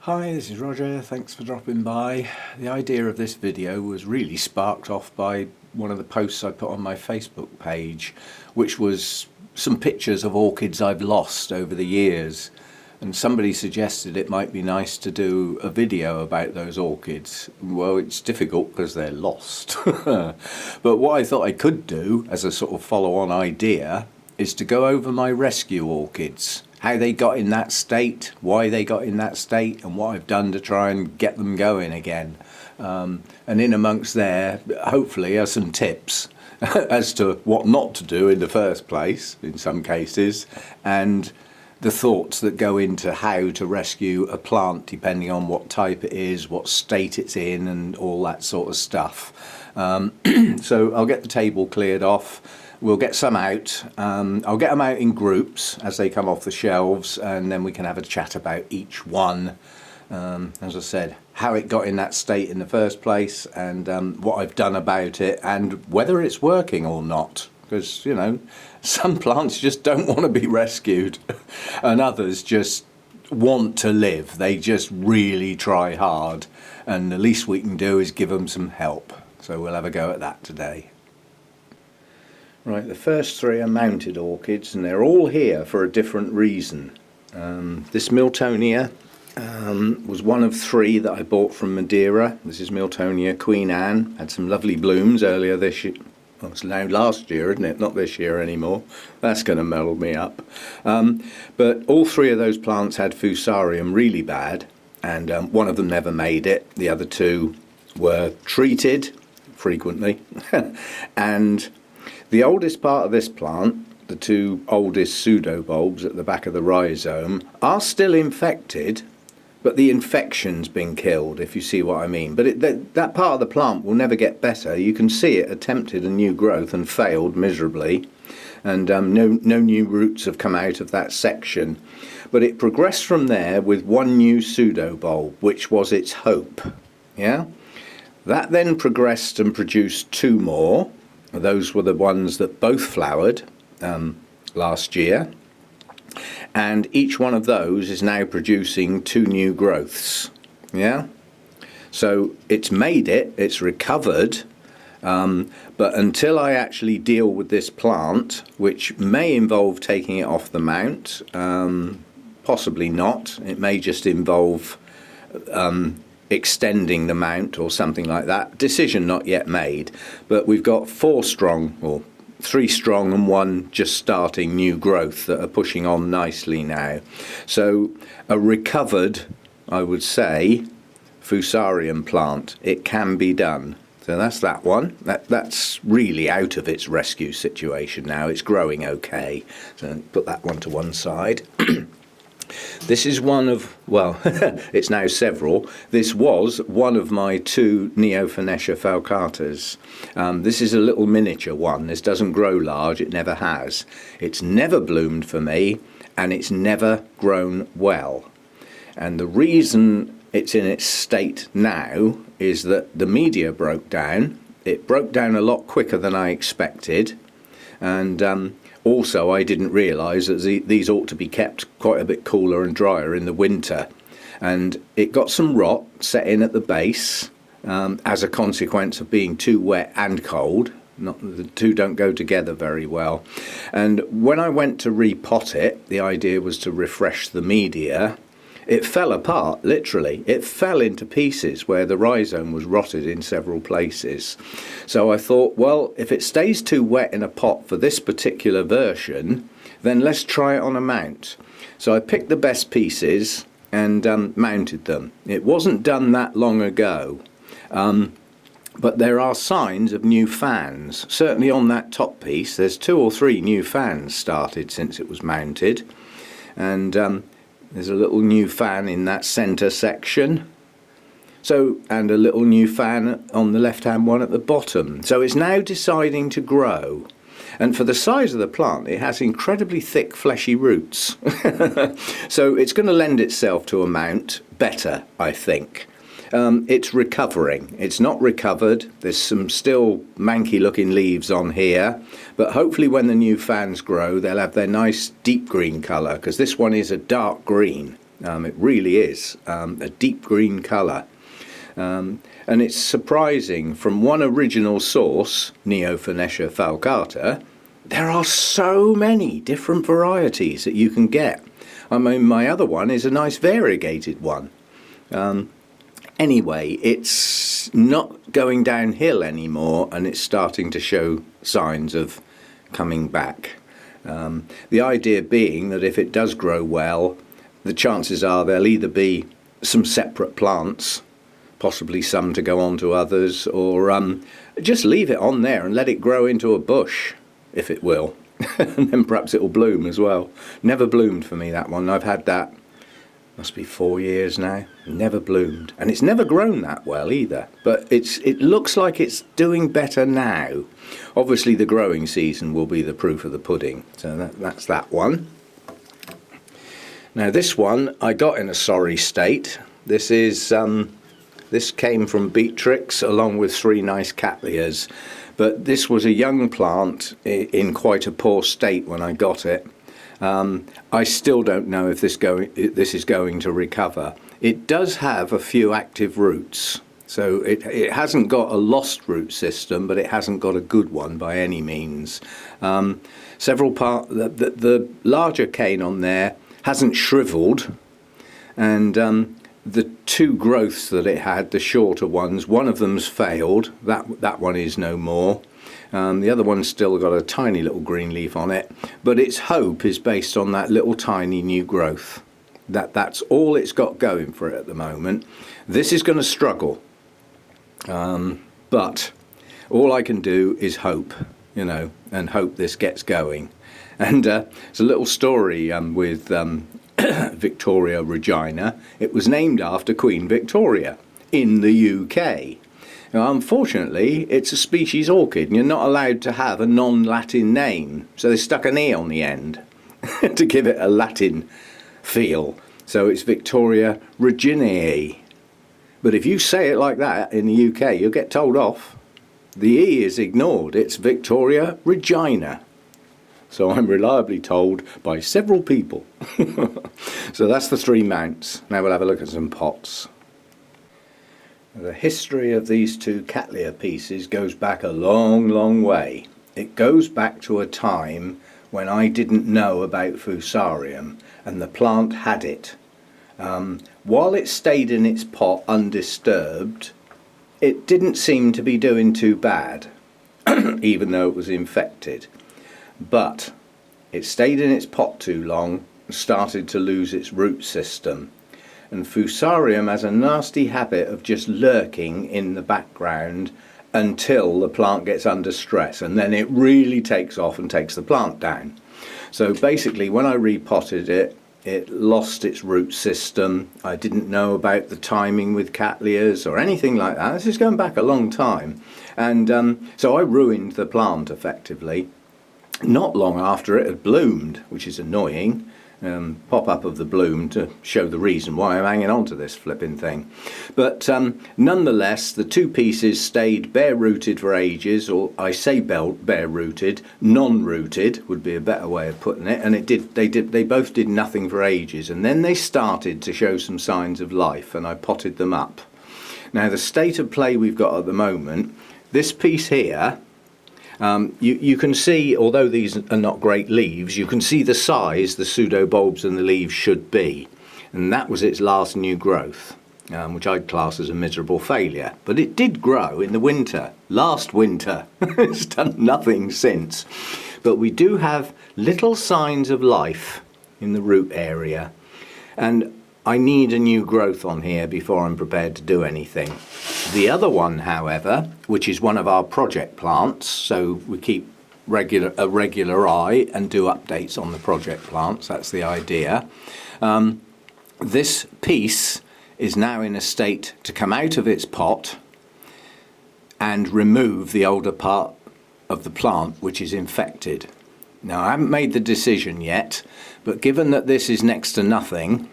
Hi, this is Roger, thanks for dropping by. The idea of this video was really sparked off by one of the posts I put on my Facebook page, which was some pictures of orchids I've lost over the years. And somebody suggested it might be nice to do a video about those orchids. Well, it's difficult because they're lost. But what I thought I could do as a sort of follow-on idea is to go over my rescue orchids. How they got in that state, why they got in that state, and what I've done to try and get them going again. And in amongst there, hopefully, are some tips as to what not to do in the first place, in some cases, and the thoughts that go into how to rescue a plant, depending on what type it is, what state it's in, and all that sort of stuff. So I'll get the table cleared off. We'll get some out. I'll get them out in groups as they come off the shelves, and then we can have a chat about each one. As I said, how it got in that state in the first place, and what I've done about it, and whether it's working or not. Because, you know, some plants just don't want to be rescued, and others just want to live. They just really try hard, and the least we can do is give them some help. So we'll have a go at that today. Right, the first three are mounted orchids, and they're all here for a different reason. This Miltonia was one of three that I bought from Madeira. This is Miltonia Queen Ann. Had some lovely blooms earlier this year. Well, it's now last year, isn't it? Not this year anymore. That's going to muddle me up. But all three of those plants had Fusarium really bad, and one of them never made it. The other two were treated frequently, and the oldest part of this plant, the two oldest pseudobulbs at the back of the rhizome, are still infected, but the infection's been killed, if you see what I mean. But that part of the plant will never get better. You can see it attempted a new growth and failed miserably, and no new roots have come out of that section. But it progressed from there with one new pseudobulb, which was its hope. Yeah? That then progressed and produced two more. Those were the ones that both flowered last year, and each one of those is now producing two new growths. Yeah, so it's made it, it's recovered, but until I actually deal with this plant, which may involve taking it off the mount, possibly not, it may just involve extending the mount or something like that. Decision not yet made, but we've got 4 strong, or 3 strong and 1 just starting new growth that are pushing on nicely now. So a recovered, I would say, Fusarium plant. It can be done. So that's that one. That's really out of its rescue situation now. It's growing okay. So put that one to one side. This is one of, well, it's now several. This was one of my 2 Neofinetia falcatas. This is a little miniature one. This doesn't grow large, it never has. It's never bloomed for me, and it's never grown well. And the reason it's in its state now is that the media broke down. It broke down a lot quicker than I expected, and also, I didn't realise that these ought to be kept quite a bit cooler and drier in the winter. And it got some rot set in at the base as a consequence of being too wet and cold. The two don't go together very well. And when I went to repot it, the idea was to refresh the media. It fell apart, literally. It fell into pieces where the rhizome was rotted in several places. So I thought, well, if it stays too wet in a pot for this particular version, then let's try it on a mount. So I picked the best pieces and mounted them. It wasn't done that long ago, but there are signs of new fans. Certainly on that top piece, there's 2 or 3 new fans started since it was mounted. And there's a little new fan in that centre section. So, and a little new fan on the left-hand one at the bottom. So it's now deciding to grow. And for the size of the plant, it has incredibly thick, fleshy roots. So it's going to lend itself to a mount better, I think. It's recovering. It's not recovered. There's some still manky looking leaves on here, but hopefully when the new fans grow they'll have their nice deep green colour, because this one is a dark green. It really is a deep green colour. And it's surprising, from one original source, Neofinetia falcata, there are so many different varieties that you can get. I mean, my other one is a nice variegated one. Anyway, it's not going downhill anymore, and it's starting to show signs of coming back. The idea being that if it does grow well, the chances are there'll either be some separate plants, possibly some to go on to others, or just leave it on there and let it grow into a bush, if it will. And then perhaps it'll bloom as well. Never bloomed for me, that one. I've had that, must be 4 years now. Never bloomed. And it's never grown that well either. But it looks like it's doing better now. Obviously the growing season will be the proof of the pudding. So that's that one. Now this one I got in a sorry state. This is this came from Beatrix along with 3 nice Cattleyas. But this was a young plant in quite a poor state when I got it. I still don't know if this is going to recover. It does have a few active roots, so it hasn't got a lost root system, but it hasn't got a good one by any means. The larger cane on there hasn't shriveled, and the 2 growths that it had, the shorter ones, one of them's failed. That one is no more. The other one's still got a tiny little green leaf on it, but its hope is based on that little tiny new growth. That's all it's got going for it at the moment. This is going to struggle, but all I can do is hope, you know, and hope this gets going. And it's a little story with Victoria regina. It was named after Queen Victoria in the UK. Now, unfortunately, it's a species orchid and you're not allowed to have a non-Latin name, so they stuck an E on the end to give it a Latin feel. So it's Victoria reginae. But if you say it like that in the UK, you'll get told off. The E is ignored. It's Victoria regina. So I'm reliably told by several people. So that's the 3 mounts. Now we'll have a look at some pots. The history of these 2 Cattleya pieces goes back a long, long way. It goes back to a time when I didn't know about Fusarium and the plant had it. While it stayed in its pot undisturbed, it didn't seem to be doing too bad, even though it was infected. But it stayed in its pot too long and started to lose its root system. And Fusarium has a nasty habit of just lurking in the background until the plant gets under stress, and then it really takes off and takes the plant down. So basically when I repotted it, it lost its root system. I didn't know about the timing with Cattleyas or anything like that. This is going back a long time. And so I ruined the plant effectively. Not long after it had bloomed, which is annoying. Pop up of the bloom to show the reason why I'm hanging on to this flipping thing. But nonetheless, the 2 pieces stayed bare-rooted for ages, or I say bare-rooted, non-rooted would be a better way of putting it. And they both did nothing for ages, and then they started to show some signs of life, and I potted them up. Now the state of play we've got at the moment, this piece here. You can see, although these are not great leaves, you can see the size the pseudobulbs and the leaves should be. And that was its last new growth, which I'd class as a miserable failure. But it did grow in the winter, last winter. It's done nothing since. But we do have little signs of life in the root area. And I need a new growth on here before I'm prepared to do anything. The other one, however, which is one of our project plants, so we keep a regular eye and do updates on the project plants, that's the idea. This piece is now in a state to come out of its pot and remove the older part of the plant which is infected. Now I haven't made the decision yet, but given that this is next to nothing,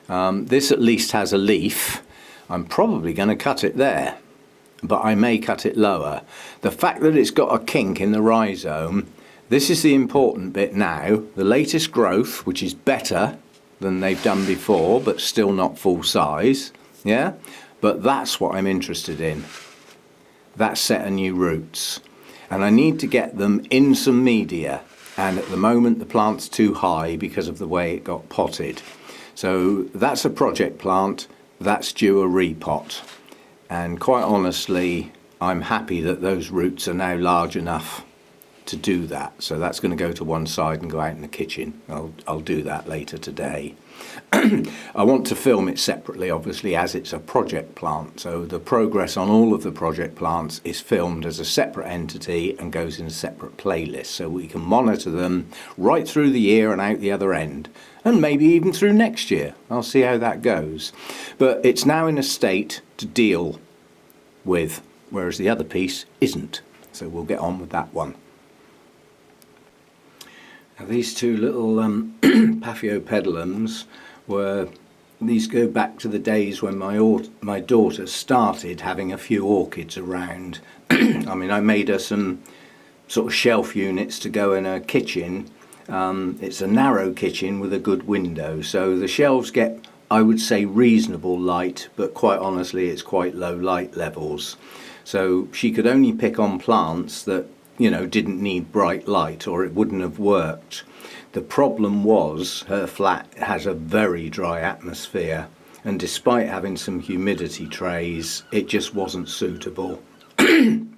this at least has a leaf. I'm probably going to cut it there, but I may cut it lower. The fact that it's got a kink in the rhizome, this is the important bit now. The latest growth, which is better, than they've done before, but still not full size. Yeah, but that's what I'm interested in. That set of new roots, and I need to get them in some media, and at the moment the plant's too high because of the way it got potted. So that's a project plant, that's due a repot, and quite honestly I'm happy that those roots are now large enough to do that. So that's going to go to one side and go out in the kitchen. I'll do that later today. I want to film it separately, obviously, as it's a project plant. So the progress on all of the project plants is filmed as a separate entity and goes in a separate playlist, so we can monitor them right through the year and out the other end, and maybe even through next year. I'll see how that goes. But it's now in a state to deal with, whereas the other piece isn't. So we'll get on with that one. Now, these two little Paphiopedilums these go back to the days when my daughter started having a few orchids around. I mean, I made her some sort of shelf units to go in her kitchen. It's a narrow kitchen with a good window, so the shelves get, I would say, reasonable light, but quite honestly it's quite low light levels. So she could only pick on plants that, you know, didn't need bright light, or it wouldn't have worked. The problem was her flat has a very dry atmosphere, and despite having some humidity trays, it just wasn't suitable. And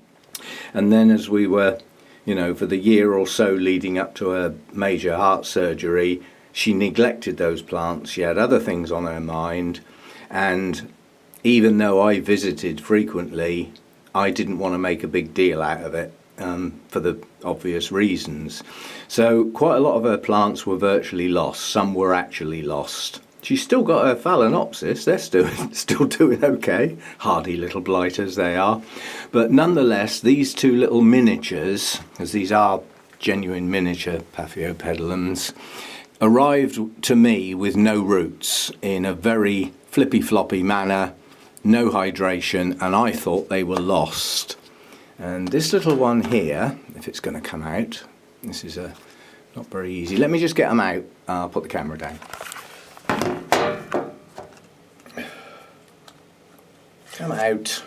then as we were, you know, for the year or so leading up to her major heart surgery, she neglected those plants. She had other things on her mind, and even though I visited frequently, I didn't want to make a big deal out of it. For the obvious reasons. So quite a lot of her plants were virtually lost. Some were actually lost. She's still got her Phalaenopsis. They're still doing okay. Hardy little blighters they are. But nonetheless, these two little miniatures, as these are genuine miniature Paphiopedilums, arrived to me with no roots, in a very flippy-floppy manner, no hydration, and I thought they were lost. And this little one here, if it's going to come out, this is not very easy. Let me just get them out. I'll put the camera down. Come out.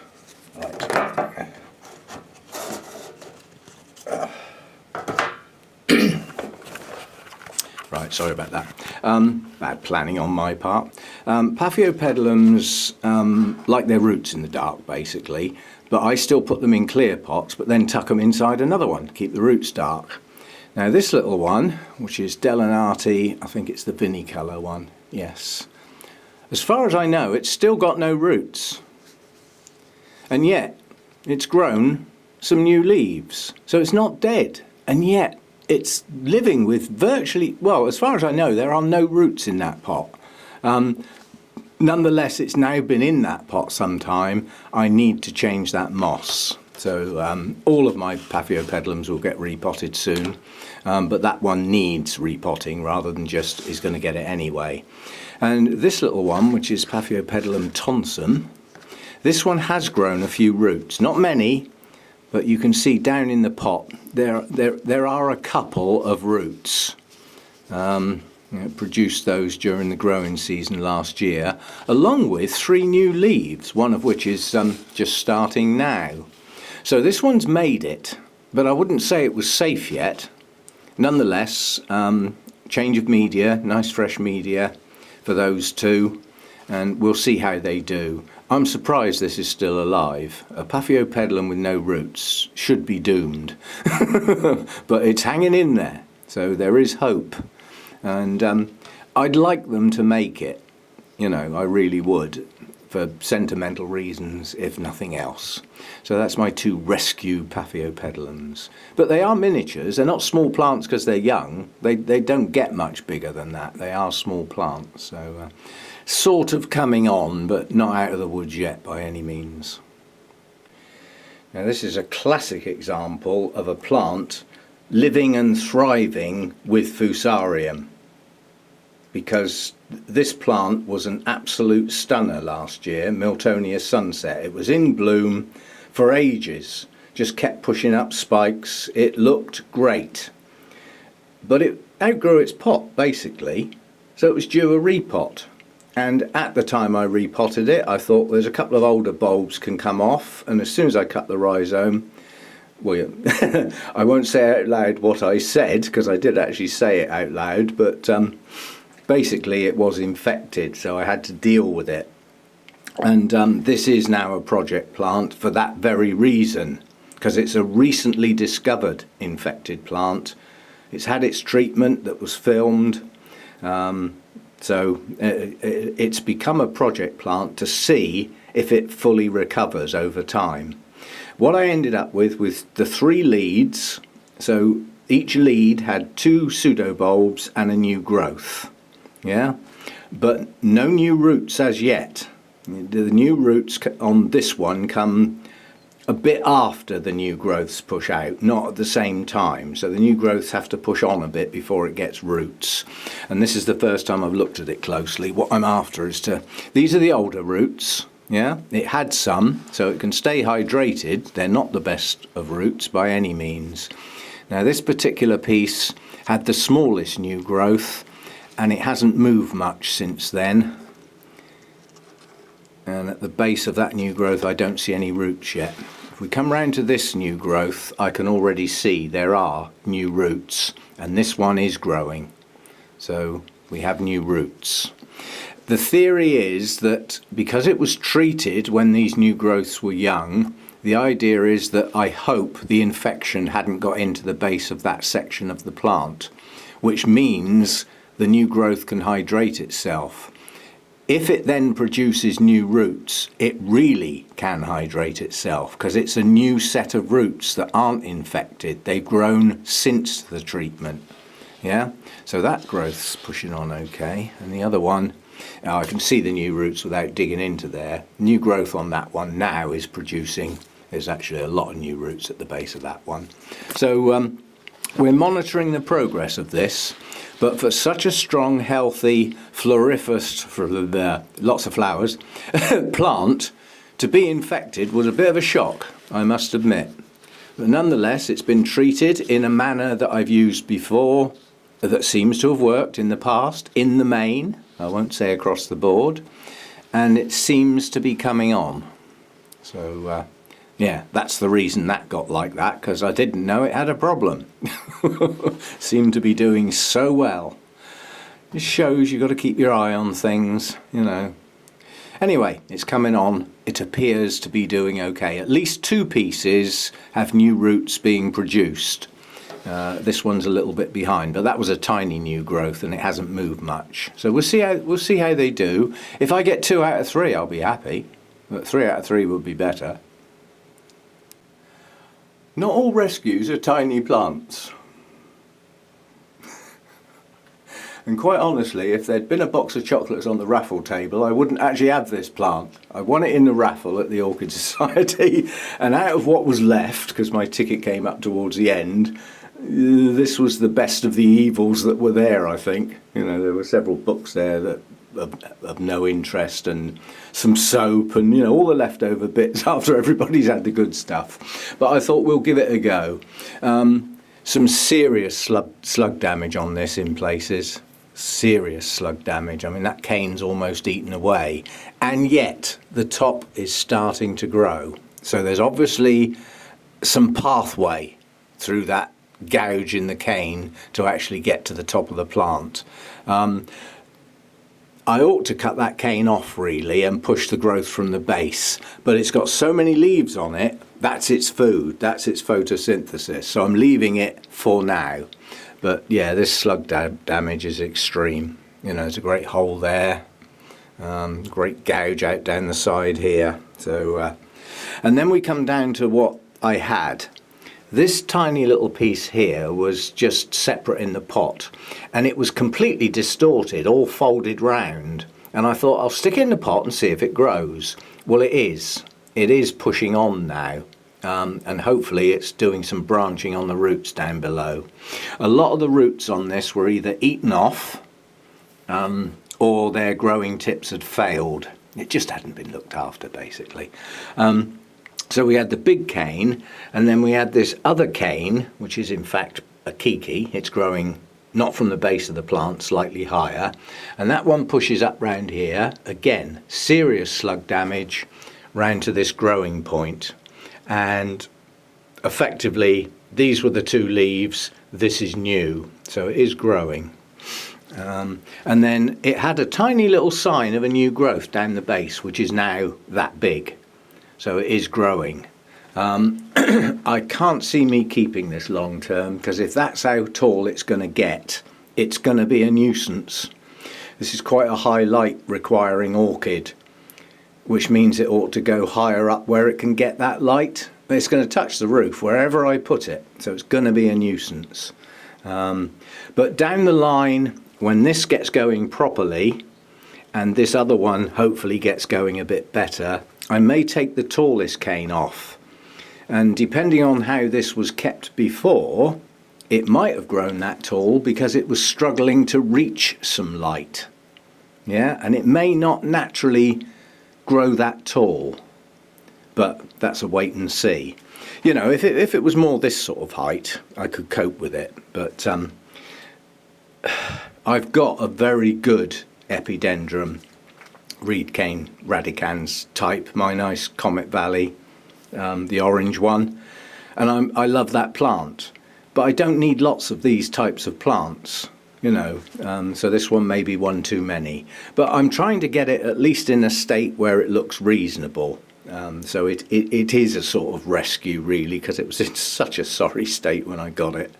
Right. Right, sorry about that. Bad planning on my part. Paphiopedilums like their roots in the dark, basically. But I still put them in clear pots, but then tuck them inside another one to keep the roots dark. Now this little one, which is delenatii, I think it's the Vinicolor one, yes. As far as I know, it's still got no roots. And yet, it's grown some new leaves. So it's not dead, and yet it's living with virtually, well, as far as I know, there are no roots in that pot. Nonetheless, it's now been in that pot some time. I need to change that moss. So all of my Paphiopedilums will get repotted soon, but that one needs repotting rather than just is going to get it anyway. And this little one, which is Paphiopedilum tonsum, this one has grown a few roots. Not many, but you can see down in the pot there are a couple of roots. Produced those during the growing season last year, along with 3 new leaves, one of which is just starting now. So this one's made it, but I wouldn't say it was safe yet. Nonetheless, change of media, nice fresh media for those two, and we'll see how they do. I'm surprised this is still alive. A Paphiopedilum with no roots should be doomed, but it's hanging in there, so there is hope. And I'd like them to make it, you know, I really would, for sentimental reasons, if nothing else. So that's my 2 rescue Paphiopedilums. But they are miniatures. They're not small plants because they're young. They don't get much bigger than that. They are small plants. So sort of coming on, but not out of the woods yet by any means. Now this is a classic example of a plant living and thriving with Fusarium, because this plant was an absolute stunner last year, Miltonia Sunset. It was in bloom for ages, just kept pushing up spikes. It looked great, but it outgrew its pot basically, So it was due a repot. And at the time I repotted it, I thought there's a couple of older bulbs can come off, and as soon as I cut the rhizome, well, I won't say out loud what I said, because I did actually say it out loud, but basically it was infected, so I had to deal with it. And this is now a project plant for that very reason, because it's a recently discovered infected plant. It's had its treatment that was filmed. So it's become a project plant to see if it fully recovers over time. What I ended up with the 3 leads, so each lead had 2 pseudobulbs and a new growth, yeah, but no new roots as yet. The new roots on this one come a bit after the new growths push out, not at the same time. So the new growths have to push on a bit before it gets roots. And this is the first time I've looked at it closely. What I'm after is these are the older roots, yeah? It had some, so it can stay hydrated. They're not the best of roots by any means. Now this particular piece had the smallest new growth, and it hasn't moved much since then. And at the base of that new growth I don't see any roots yet. If we come round to this new growth, I can already see there are new roots, and this one is growing. So we have new roots. The theory is that because it was treated when these new growths were young, the idea is that I hope the infection hadn't got into the base of that section of the plant, which means the new growth can hydrate itself. If it then produces new roots, it really can hydrate itself, because it's a new set of roots that aren't infected. They've grown since the treatment. Yeah, so that growth's pushing on okay. And the other one, I can see the new roots without digging into there. New growth on that one now is producing, there's actually a lot of new roots at the base of that one. So we're monitoring the progress of this. But for such a strong, healthy, floriferous, lots of flowers, plant, to be infected was a bit of a shock, I must admit. But nonetheless, it's been treated in a manner that I've used before, that seems to have worked in the past, in the main, I won't say across the board, and it seems to be coming on. So, yeah, that's the reason that got like that, because I didn't know it had a problem. Seemed to be doing so well. It shows you've got to keep your eye on things, you know. Anyway, it's coming on. It appears to be doing okay. At least 2 pieces have new roots being produced. This one's a little bit behind, but that was a tiny new growth and it hasn't moved much. So we'll see how they do. If I get 2 out of 3, I'll be happy. But 3 out of 3 would be better. Not all rescues are tiny plants. And quite honestly, if there'd been a box of chocolates on the raffle table, I wouldn't actually have this plant. I won it in the raffle at the Orchid Society, and out of what was left, because my ticket came up towards the end, this was the best of the evils that were there, I think. You know, there were several books there that of no interest, and some soap, and you know, all the leftover bits after everybody's had the good stuff. But I thought we'll give it a go. Some serious slug damage on this in places. Serious slug damage. I mean, that cane's almost eaten away, and yet the top is starting to grow. So there's obviously some pathway through that gouge in the cane to actually get to the top of the plant. I ought to cut that cane off really and push the growth from the base, but it's got so many leaves on it, that's its food, that's its photosynthesis, so I'm leaving it for now. But yeah, this slug damage is extreme. You know, there's a great hole there, great gouge out down the side here. So, and then we come down to what I had. This tiny little piece here was just separate in the pot, and it was completely distorted, all folded round. And I thought, I'll stick it in the pot and see if it grows. Well, it is. It is pushing on now, and hopefully it's doing some branching on the roots down below. A lot of the roots on this were either eaten off, or their growing tips had failed. It just hadn't been looked after, basically. So we had the big cane, and then we had this other cane, which is in fact a kiki. It's growing not from the base of the plant, slightly higher. And that one pushes up round here. Again, serious slug damage round to this growing point. And effectively, these were the two leaves. This is new, so it is growing. And then it had a tiny little sign of a new growth down the base, which is now that big. So it is growing. I can't see me keeping this long term, because if that's how tall it's going to get, it's going to be a nuisance. This is quite a high light requiring orchid, which means it ought to go higher up where it can get that light. It's going to touch the roof wherever I put it, so it's going to be a nuisance. But down the line, when this gets going properly, and this other one hopefully gets going a bit better, I may take the tallest cane off. And depending on how this was kept before, it might have grown that tall because it was struggling to reach some light. Yeah, and it may not naturally grow that tall, but that's a wait and see. You know, if it was more this sort of height, I could cope with it. But I've got a very good epidendrum, reed cane radicans type, my nice Comet Valley, the orange one, and I love that plant. But I don't need lots of these types of plants, you know, so this one may be one too many. But I'm trying to get it at least in a state where it looks reasonable. So it is a sort of rescue, really, because it was in such a sorry state when I got it.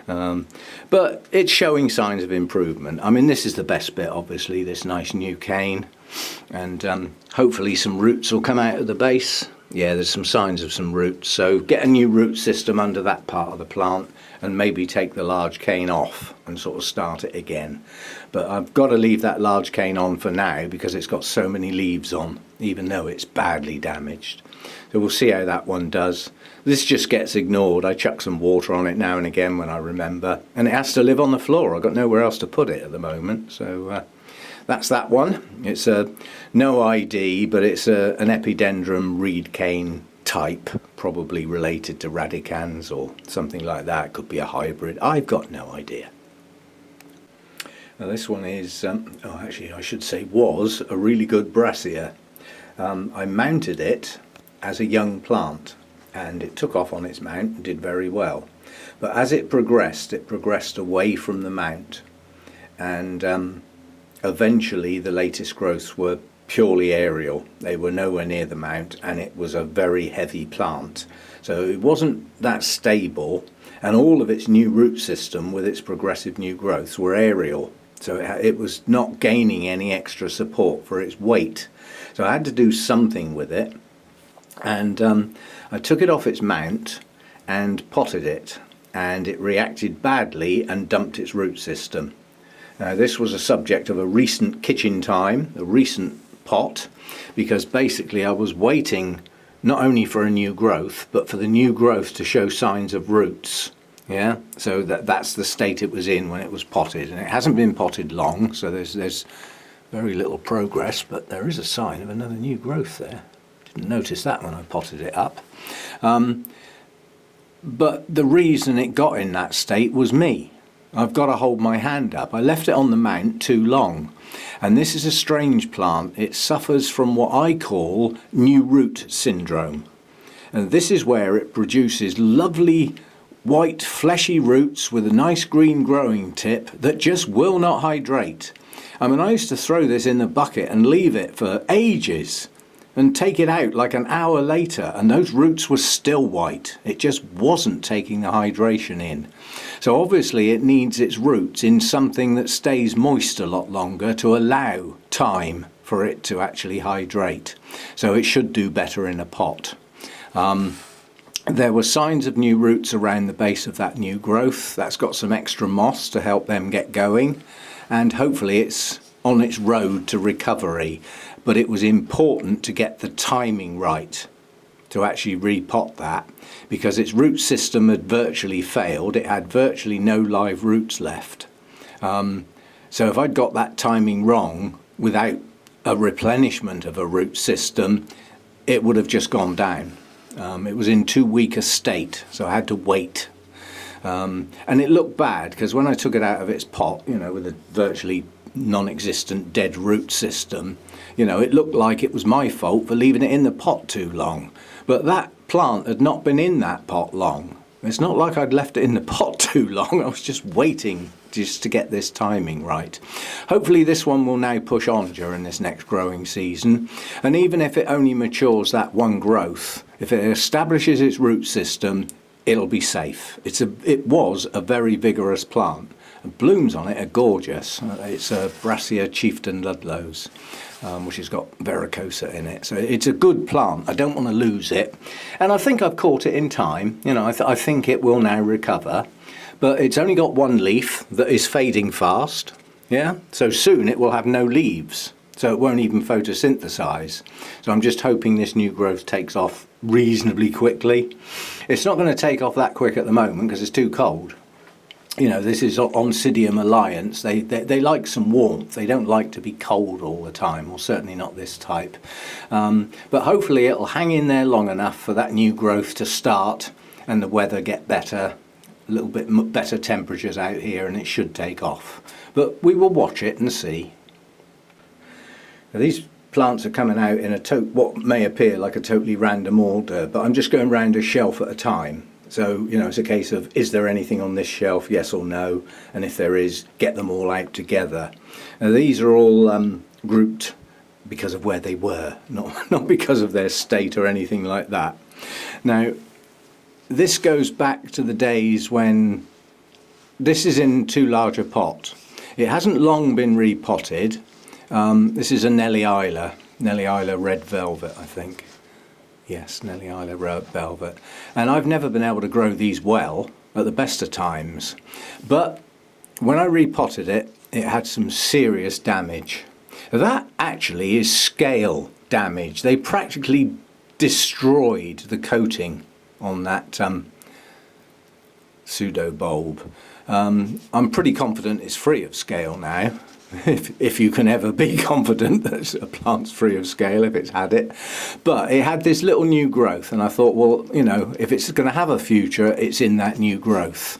But it's showing signs of improvement. I mean, this is the best bit, obviously, this nice new cane. And hopefully some roots will come out of the base. Yeah, there's some signs of some roots. So get a new root system under that part of the plant and maybe take the large cane off and sort of start it again. But I've got to leave that large cane on for now because it's got so many leaves on, even though it's badly damaged. So we'll see how that one does. This just gets ignored. I chuck some water on it now and again when I remember. And it has to live on the floor. I've got nowhere else to put it at the moment. So that's that one. It's a NOID, but it's an epidendrum reed cane type, probably related to radicans or something like that. It could be a hybrid. I've got no idea. Now this one is, actually I should say was, a really good Brassia. I mounted it as a young plant and it took off on its mount and did very well. But as it progressed away from the mount, and eventually the latest growths were purely aerial. They were nowhere near the mount, and it was a very heavy plant. So it wasn't that stable, and all of its new root system with its progressive new growths were aerial. So it was not gaining any extra support for its weight. So I had to do something with it, and I took it off its mount and potted it, and it reacted badly and dumped its root system. Now this was a subject of a recent kitchen time, a recent pot, because basically I was waiting not only for a new growth, but for the new growth to show signs of roots. Yeah, so that's the state it was in when it was potted, and it hasn't been potted long, so there's very little progress, but there is a sign of another new growth there. Didn't notice that when I potted it up. But the reason it got in that state was me. I've got to hold my hand up. I left it on the mount too long. And this is a strange plant. It suffers from what I call new root syndrome. And this is where it produces lovely white fleshy roots with a nice green growing tip that just will not hydrate. I mean, I used to throw this in the bucket and leave it for ages and take it out like an hour later, and those roots were still white. It just wasn't taking the hydration in. So obviously it needs its roots in something that stays moist a lot longer to allow time for it to actually hydrate. So it should do better in a pot. There were signs of new roots around the base of that new growth. That's got some extra moss to help them get going, and hopefully it's on its road to recovery. But it was important to get the timing right to actually repot that, because its root system had virtually failed. It had virtually no live roots left. So if I'd got that timing wrong without a replenishment of a root system, it would have just gone down. It was in too weak a state, so I had to wait. And it looked bad because when I took it out of its pot, you know, with a virtually non-existent dead root system, you know, it looked like it was my fault for leaving it in the pot too long. But that plant had not been in that pot long. It's not like I'd left it in the pot too long. I was just waiting just to get this timing right. Hopefully this one will now push on during this next growing season, and even if it only matures that one growth, if it establishes its root system, it'll be safe. It was a very vigorous plant. The blooms on it are gorgeous. It's a Brassia Chieftain Ludlows, which has got Vinicolor in it. So it's a good plant. I don't want to lose it. And I think I've caught it in time. You know, I think it will now recover. But it's only got one leaf that is fading fast. Yeah, so soon it will have no leaves. So it won't even photosynthesize. So I'm just hoping this new growth takes off reasonably quickly. It's not going to take off that quick at the moment because it's too cold. You know, this is Oncidium Alliance. They like some warmth. They don't like to be cold all the time, or certainly not this type. But hopefully it'll hang in there long enough for that new growth to start and the weather get better, a little bit better temperatures out here, and it should take off. But we will watch it and see. Now, these plants are coming out in what may appear like a totally random order, but I'm just going round a shelf at a time. So, you know, it's a case of, is there anything on this shelf, yes or no? And if there is, get them all out together. Now, these are all grouped because of where they were, not because of their state or anything like that. Now, this goes back to the days when this is in too large a pot. It hasn't long been repotted. This is a Nelly Red Velvet, I think. Yes, Nelly Red Velvet. And I've never been able to grow these well at the best of times. But when I repotted it, it had some serious damage. That actually is scale damage. They practically destroyed the coating on that pseudo bulb. I'm pretty confident it's free of scale now. If you can ever be confident that a plant's free of scale if it's had it. But it had this little new growth, and I thought, well, you know, if it's going to have a future, it's in that new growth.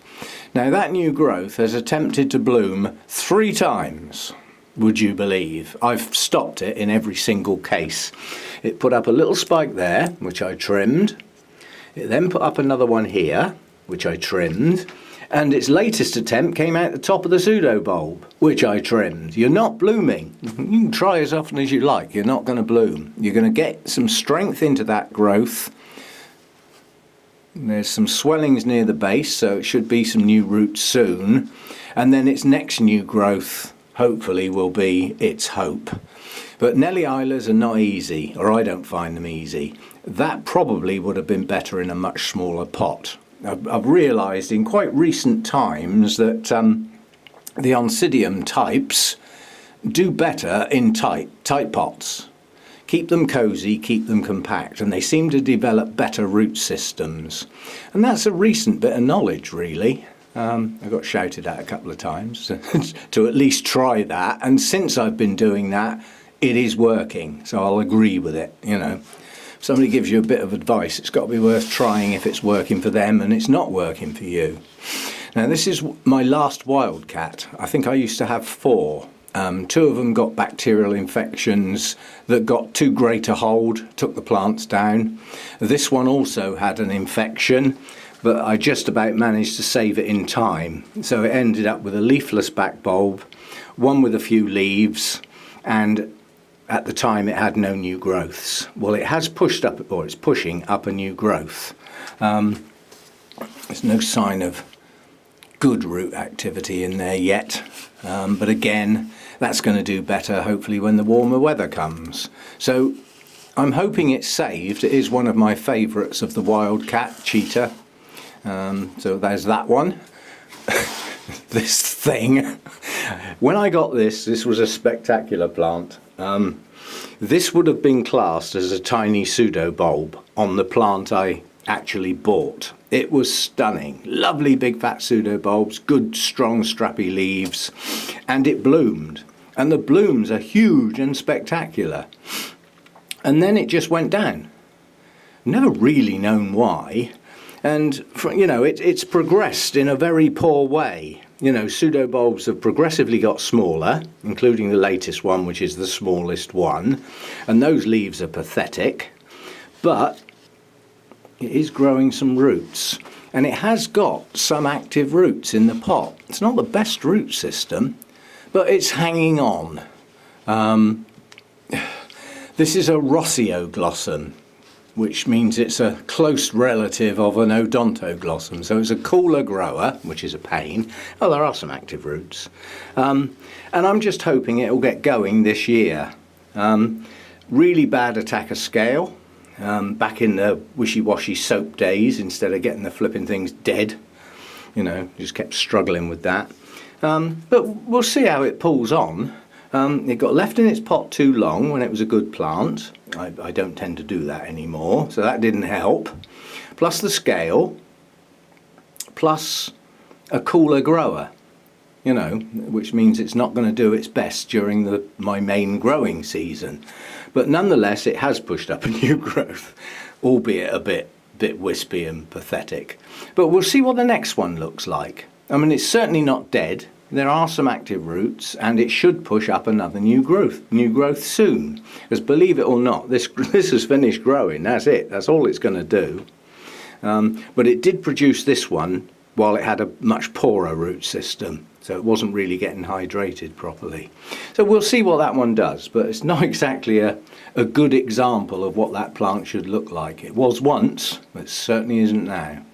Now, that new growth has attempted to bloom 3 times, would you believe? I've stopped it in every single case. It put up a little spike there, which I trimmed. It then put up another one here, which I trimmed. And its latest attempt came out the top of the pseudo bulb, which I trimmed. You're not blooming. You can try as often as you like. You're not going to bloom. You're going to get some strength into that growth. There's some swellings near the base, so it should be some new roots soon. And then its next new growth, hopefully, will be its hope. But Nelly Islas are not easy, or I don't find them easy. That probably would have been better in a much smaller pot. I've realised in quite recent times that the Oncidium types do better in tight pots. Keep them cosy, keep them compact, and they seem to develop better root systems. And that's a recent bit of knowledge, really. I got shouted at a couple of times to at least try that, and since I've been doing that, it is working, so I'll agree with it, you know. If somebody gives you a bit of advice, it's got to be worth trying if it's working for them and it's not working for you. Now, this is my last wildcat. I think I used to have 4. 2 of them got bacterial infections that got too great a hold, took the plants down. This one also had an infection, but I just about managed to save it in time. So it ended up with a leafless back bulb, one with a few leaves, and at the time it had no new growths. Well, it has pushed up, or it's pushing up a new growth. There's no sign of good root activity in there yet, but again, that's going to do better hopefully when the warmer weather comes. So I'm hoping it's saved. It is one of my favourites of the wildcat, Cheetah. So there's that one. This thing. When I got this was a spectacular plant. This would have been classed as a tiny pseudo bulb on the plant I actually bought. It was stunning. Lovely big fat pseudo bulbs, good strong strappy leaves, and it bloomed. And the blooms are huge and spectacular. And then it just went down. Never really known why. And, it's progressed in a very poor way. Pseudobulbs have progressively got smaller, including the latest one, which is the smallest one. And those leaves are pathetic. But it is growing some roots. And it has got some active roots in the pot. It's not the best root system, but it's hanging on. This is a Rossioglossum, which means it's a close relative of an Odontoglossum. So it's a cooler grower, which is a pain. Oh, there are some active roots. And I'm just hoping it'll get going this year. Really bad attack of scale. Back in the wishy-washy soap days, instead of getting the flipping things dead. Just kept struggling with that. But we'll see how it pulls on. It got left in its pot too long when it was a good plant. I don't tend to do that anymore, so that didn't help. Plus the scale, plus a cooler grower, which means it's not going to do its best during my main growing season. But nonetheless, it has pushed up a new growth, albeit a bit wispy and pathetic. But we'll see what the next one looks like. I mean, it's certainly not dead. There are some active roots, and it should push up another new growth soon. Because believe it or not, this has finished growing. That's it. That's all it's going to do. But it did produce this one while it had a much poorer root system. So it wasn't really getting hydrated properly. So we'll see what that one does. But it's not exactly a good example of what that plant should look like. It was once, but it certainly isn't now.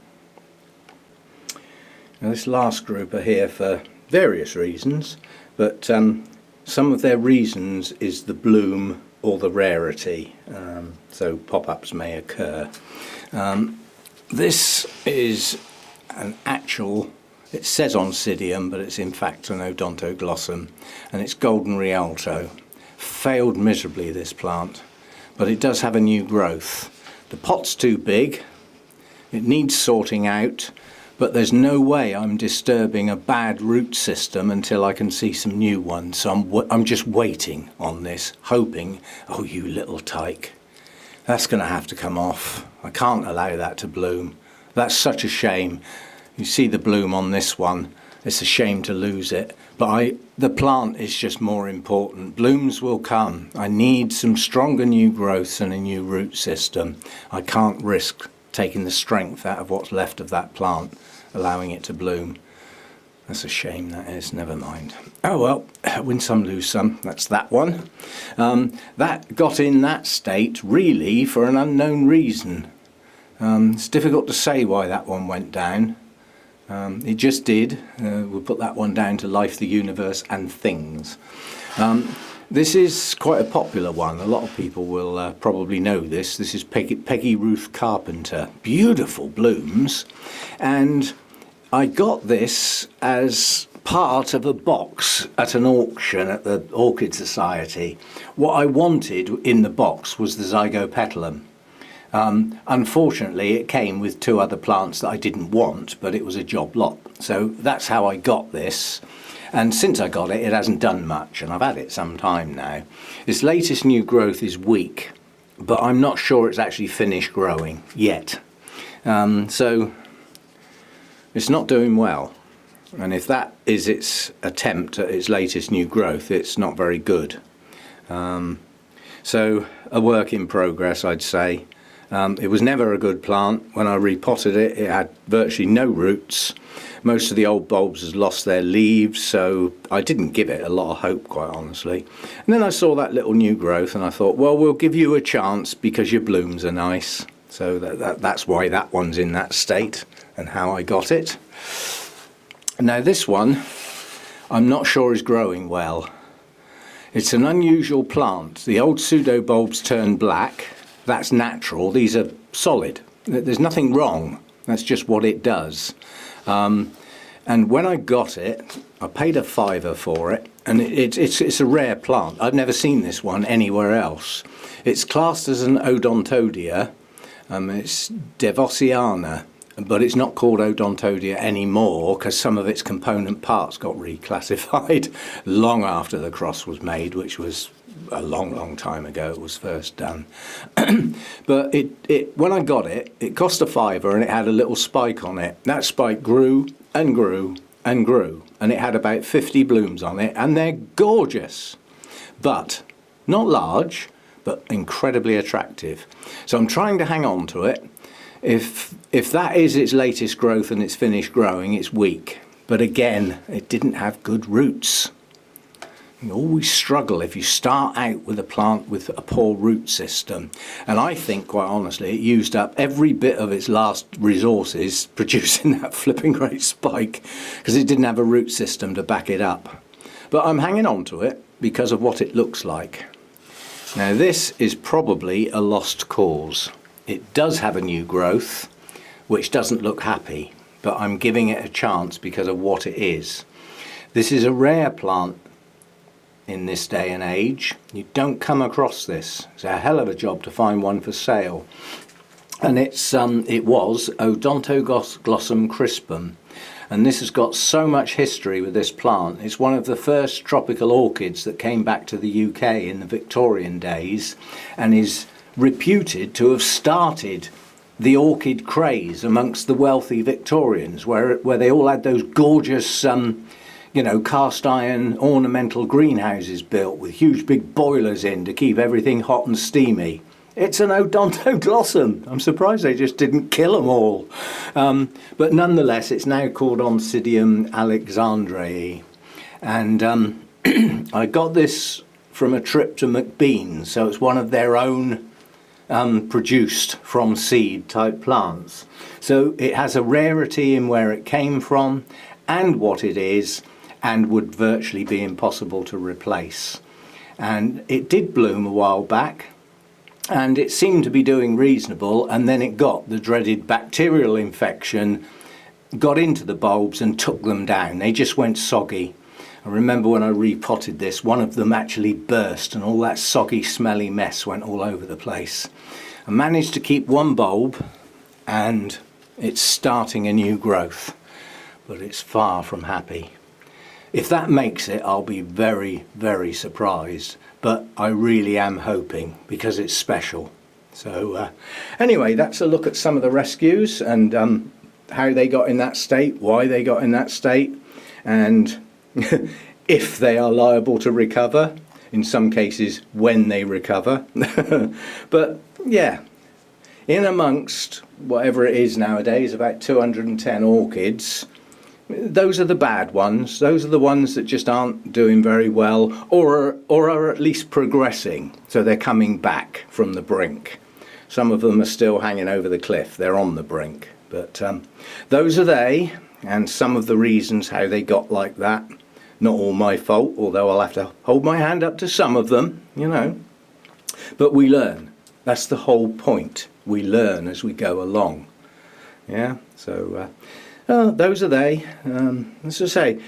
Now this last group are here for various reasons, but some of their reasons is the bloom or the rarity, so pop-ups may occur. This is an actual, it says Oncidium, but it's in fact an Odontoglossum, and it's golden Rialto. Failed miserably, this plant, but it does have a new growth. The pot's too big, it needs sorting out, but there's no way I'm disturbing a bad root system until I can see some new ones. So I'm just waiting on this, hoping, oh, you little tyke, that's going to have to come off. I can't allow that to bloom. That's such a shame. You see the bloom on this one. It's a shame to lose it. But the plant is just more important. Blooms will come. I need some stronger new growths and a new root system. I can't risk taking the strength out of what's left of that plant, allowing it to bloom. That's a shame, that is. Never mind. Oh well, win some, lose some. That's that one. That got in that state really for an unknown reason. It's difficult to say why that one went down. It just did. We'll put that one down to life, the universe and things. This is quite a popular one. A lot of people will probably know this. This is Peggy Ruth Carpenter. Beautiful blooms. And I got this as part of a box at an auction at the Orchid Society. What I wanted in the box was the Zygopetalum. Unfortunately, it came with two other plants that I didn't want, but it was a job lot. So that's how I got this. And since I got it, it hasn't done much, and I've had it some time now. This latest new growth is weak, but I'm not sure it's actually finished growing yet. So it's not doing well. And if that is its attempt at its latest new growth, it's not very good. So a work in progress, I'd say. It was never a good plant. When I repotted it, it had virtually no roots. Most of the old bulbs has lost their leaves, so I didn't give it a lot of hope, quite honestly. And then I saw that little new growth and I thought, well, we'll give you a chance because your blooms are nice. So that's why that one's in that state and how I got it. Now this one, I'm not sure is growing well. It's an unusual plant. The old pseudobulbs turn black. That's natural. These are solid. There's nothing wrong. That's just what it does. And when I got it, I paid $5 for it, and it's a rare plant. I've never seen this one anywhere else. It's classed as an Odontodia. It's Devossiana, but it's not called Odontodia anymore because some of its component parts got reclassified long after the cross was made, which was a long time ago it was first done. But when I got it, it cost a £5 and it had a little spike on it. That spike grew and grew and grew, and it had about 50 blooms on it, and they're gorgeous, but not large, but incredibly attractive. So I'm trying to hang on to it. If that is its latest growth and it's finished growing, it's weak. But again, it didn't have good roots. You always struggle if you start out with a plant with a poor root system. And I think, quite honestly, it used up every bit of its last resources producing that flipping great spike, because it didn't have a root system to back it up. But I'm hanging on to it because of what it looks like. Now this is probably a lost cause. It does have a new growth, which doesn't look happy, but I'm giving it a chance because of what it is. This is a rare plant in this day and age. You don't come across this. It's a hell of a job to find one for sale. And it was Odontoglossum crispum. And this has got so much history with this plant. It's one of the first tropical orchids that came back to the UK in the Victorian days, and is reputed to have started the orchid craze amongst the wealthy Victorians, where they all had those gorgeous cast iron ornamental greenhouses built with huge big boilers in to keep everything hot and steamy. It's an Odontoglossum. I'm surprised they just didn't kill them all. But nonetheless, it's now called Oncidium alexandrae. And I got this from a trip to McBean's, so it's one of their own produced from seed type plants. So it has a rarity in where it came from and what it is, and would virtually be impossible to replace. And it did bloom a while back, and it seemed to be doing reasonable, and then it got the dreaded bacterial infection, got into the bulbs and took them down. They just went soggy. I remember when I repotted this, one of them actually burst and all that soggy smelly mess went all over the place. I managed to keep one bulb and it's starting a new growth, but it's far from happy. If that makes it, I'll be very, very surprised. But I really am hoping, because it's special. So anyway, that's a look at some of the rescues and how they got in that state, why they got in that state, and if they are liable to recover, in some cases when they recover. But yeah, in amongst whatever it is nowadays, about 210 orchids, those are the bad ones. Those are the ones that just aren't doing very well, or are at least progressing, so they're coming back from the brink. Some of them are still hanging over the cliff. They're on the brink. But those are they, and some of the reasons how they got like that. Not all my fault, although I'll have to hold my hand up to some of them, you know. But we learn. That's the whole point. We learn as we go along. Yeah, so those are they. As I say,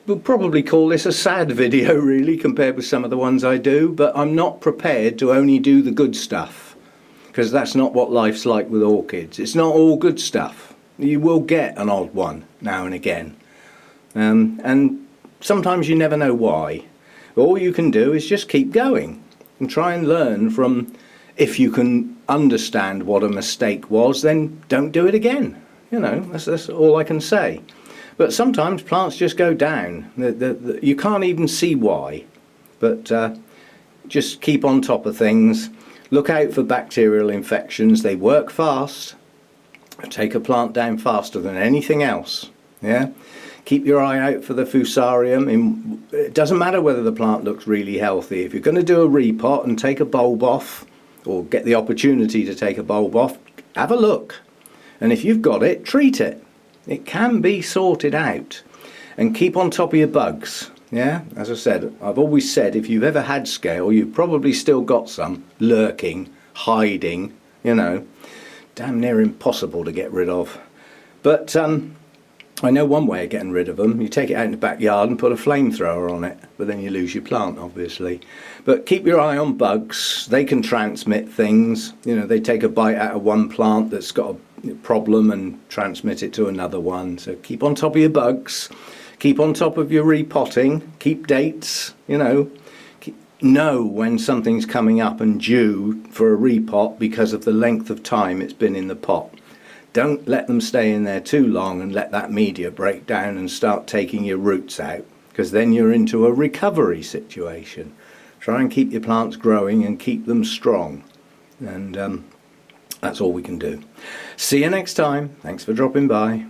we'll probably call this a sad video, really, compared with some of the ones I do, but I'm not prepared to only do the good stuff, because that's not what life's like with orchids. It's not all good stuff. You will get an odd one now and again. And sometimes you never know why. All you can do is just keep going and try and learn from. If you can understand what a mistake was, then don't do it again. You know, that's all I can say. But sometimes plants just go down. You can't even see why. But just keep on top of things. Look out for bacterial infections. They work fast. Take a plant down faster than anything else. Yeah. Keep your eye out for the fusarium. It doesn't matter whether the plant looks really healthy. If you're going to do a repot and take a bulb off, or get the opportunity to take a bulb off, have a look. And if you've got it, treat it. It can be sorted out. And keep on top of your bugs. Yeah, as I said, I've always said, if you've ever had scale, you've probably still got some lurking, hiding, you know. Damn near impossible to get rid of. But I know one way of getting rid of them. You take it out in the backyard and put a flamethrower on it, but then you lose your plant, obviously. But keep your eye on bugs. They can transmit things. You know, they take a bite out of one plant that's got a problem and transmit it to another one. So keep on top of your bugs. Keep on top of your repotting. Keep dates, you know. know when something's coming up and due for a repot because of the length of time it's been in the pot. Don't let them stay in there too long and let that media break down and start taking your roots out, because then you're into a recovery situation. Try and keep your plants growing and keep them strong, and that's all we can do. See you next time. Thanks for dropping by.